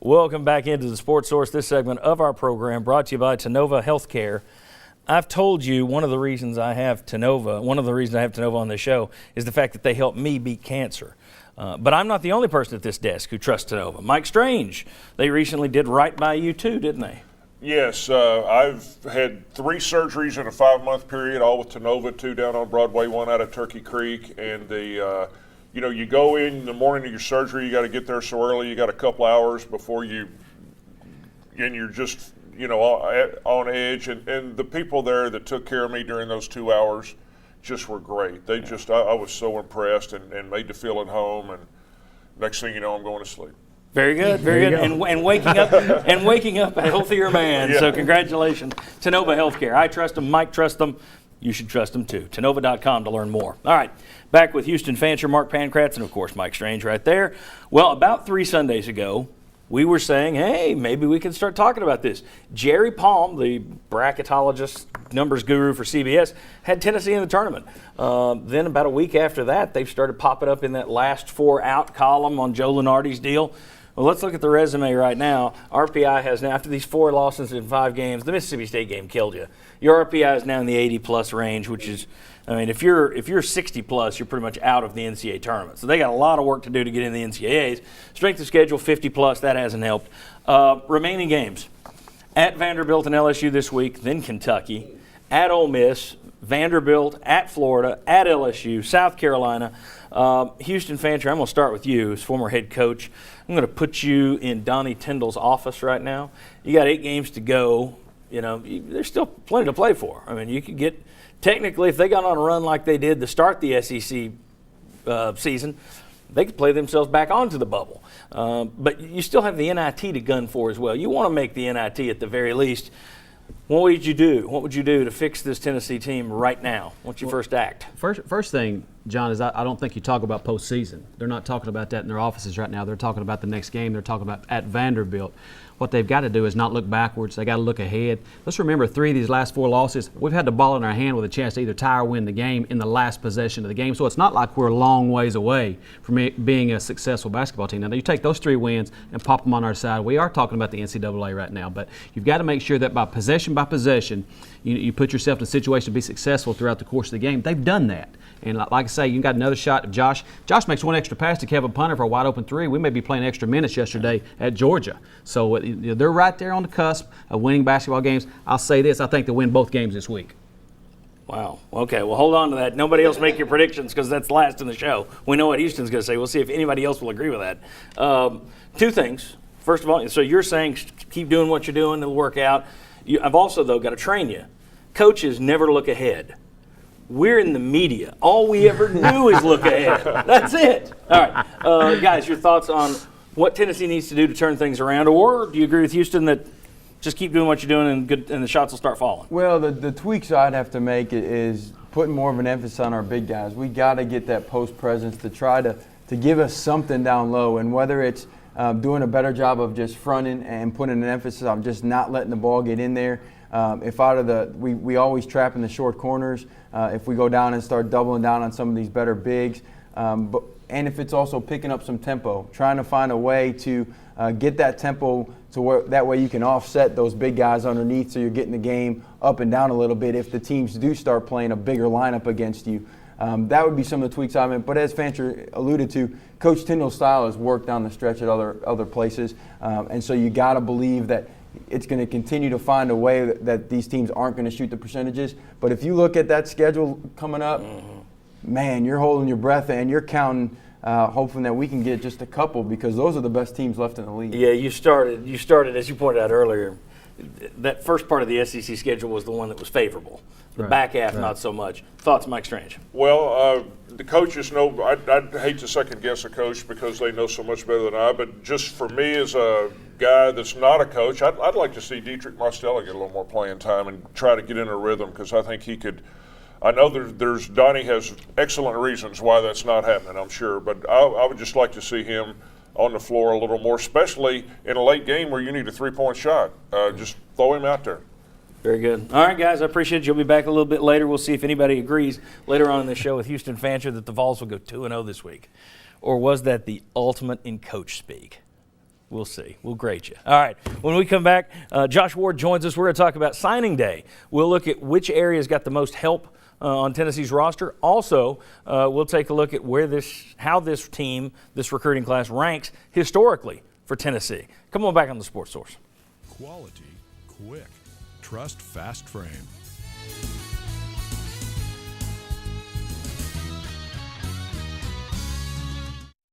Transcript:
Welcome back into the Sports Source. This segment of our program brought to you by Tennova Healthcare. I've told you one of the reasons I have Tennova on this show is the fact that they help me beat cancer. But I'm not the only person at this desk who trusts Tennova. Mike Strange, they recently did right by you too, didn't they? Yes, I've had 3 surgeries in a 5-month period, all with Tennova, 2 down on Broadway, 1 out of Turkey Creek, and you go in the morning of your surgery, you got to get there so early, you got a couple hours before and you're just, on edge. And the people there that took care of me during those 2 hours just were great. They I was so impressed and made to feel at home. And next thing you know, I'm going to sleep. Very good, very good. And waking up a healthier man. Yeah. So congratulations, Tennova Healthcare. I trust them. Mike trusts them. You should trust them too. Tennova.com to learn more. All right, back with Houston Fancher, Mark Pankratz, and of course Mike Strange right there. Well, about 3 Sundays ago, we were saying, hey, maybe we can start talking about this. Jerry Palm, the bracketologist, numbers guru for CBS, had Tennessee in the tournament. Then about a week after that, they've started popping up in that last 4 out column on Joe Lunardi's deal. Well, let's look at the resume right now. RPI has now, after these 4 losses in 5 games, the Mississippi State game killed you. Your RPI is now in the 80-plus range, which is, if you're 60-plus, you're pretty much out of the NCAA tournament. So they got a lot of work to do to get in the NCAAs. Strength of schedule, 50-plus, that hasn't helped. Remaining games, at Vanderbilt and LSU this week, then Kentucky, at Ole Miss, Vanderbilt, at Florida, at LSU, South Carolina. Houston Fancher, I'm going to start with you as former head coach. I'm going to put you in Donnie Tyndall's office right now. You got 8 games to go. There's still plenty to play for. You could get, technically, if they got on a run like they did to start the SEC season, they could play themselves back onto the bubble. But you still have the NIT to gun for as well. You want to make the NIT at the very least. What would you do? What would you do to fix this Tennessee team right now? What's your first act? First thing, John, is I don't think you talk about postseason. They're not talking about that in their offices right now. They're talking about the next game. They're talking about at Vanderbilt. What they've got to do is not look backwards. They got to look ahead. Let's remember 3 of these last 4 losses, we've had the ball in our hand with a chance to either tie or win the game in the last possession of the game. So it's not like we're a long ways away from being a successful basketball team. Now, you take those 3 wins and pop them on our side. We are talking about the NCAA right now, but you've got to make sure that by possession, you put yourself in a situation to be successful throughout the course of the game. They've done that. And like I say, you got another shot of Josh. Josh makes 1 extra pass to Kevin Punter for a wide open 3. We may be playing extra minutes yesterday at Georgia. So they're right there on the cusp of winning basketball games. I'll say this, I think they'll win both games this week. Wow. Okay, well, hold on to that. Nobody else make your predictions because that's last in the show. We know what Houston's going to say. We'll see if anybody else will agree with that. 2 things. First of all, so you're saying keep doing what you're doing. It'll work out. I've also, though, got to train you. Coaches never look ahead. We're in the media. All we ever do is look ahead. That's it. All right. Guys, your thoughts on what Tennessee needs to do to turn things around, or do you agree with Houston that just keep doing what you're doing and the shots will start falling? Well, the tweaks I'd have to make is putting more of an emphasis on our big guys. We got to get that post presence to try to give us something down low, and whether it's doing a better job of just fronting and putting an emphasis on just not letting the ball get in there. We always trap in the short corners. If we go down and start doubling down on some of these better bigs, and if it's also picking up some tempo, trying to find a way to get that tempo to where that way you can offset those big guys underneath, so you're getting the game up and down a little bit if the teams do start playing a bigger lineup against you. That would be some of the tweaks I meant. But as Fancher alluded to, Coach Tyndall's style has worked down the stretch at other places, and so you got to believe that it's going to continue to find a way that these teams aren't going to shoot the percentages. But if you look at that schedule coming up, man, you're holding your breath and you're counting, hoping that we can get just a couple, because those are the best teams left in the league. Yeah, you started, as you pointed out earlier, that first part of the SEC schedule was the one that was favorable. The back half, not so much. Thoughts, Mike Strange? Well, the coaches know, I'd hate to second guess a coach because they know so much better than I, but just for me as a guy that's not a coach, I'd like to see Dietrich Mostella get a little more playing time and try to get in a rhythm, because I think he could. I know Donnie has excellent reasons why that's not happening, I'm sure, but I would just like to see him on the floor a little more, especially in a late game where you need a 3-point shot. Just throw him out there. Very good. All right, guys, I appreciate it. You'll be back a little bit later. We'll see if anybody agrees later on in the show with Houston Fancher that the Vols will go 2-0 this week. Or was that the ultimate in coach speak? We'll see. We'll grade you. All right. When we come back, Josh Ward joins us. We're going to talk about signing day. We'll look at which areas got the most help on Tennessee's roster. Also, we'll take a look at how this team, this recruiting class, ranks historically for Tennessee. Come on back on the Sports Source. Quality, quick. Trust Fast Frame.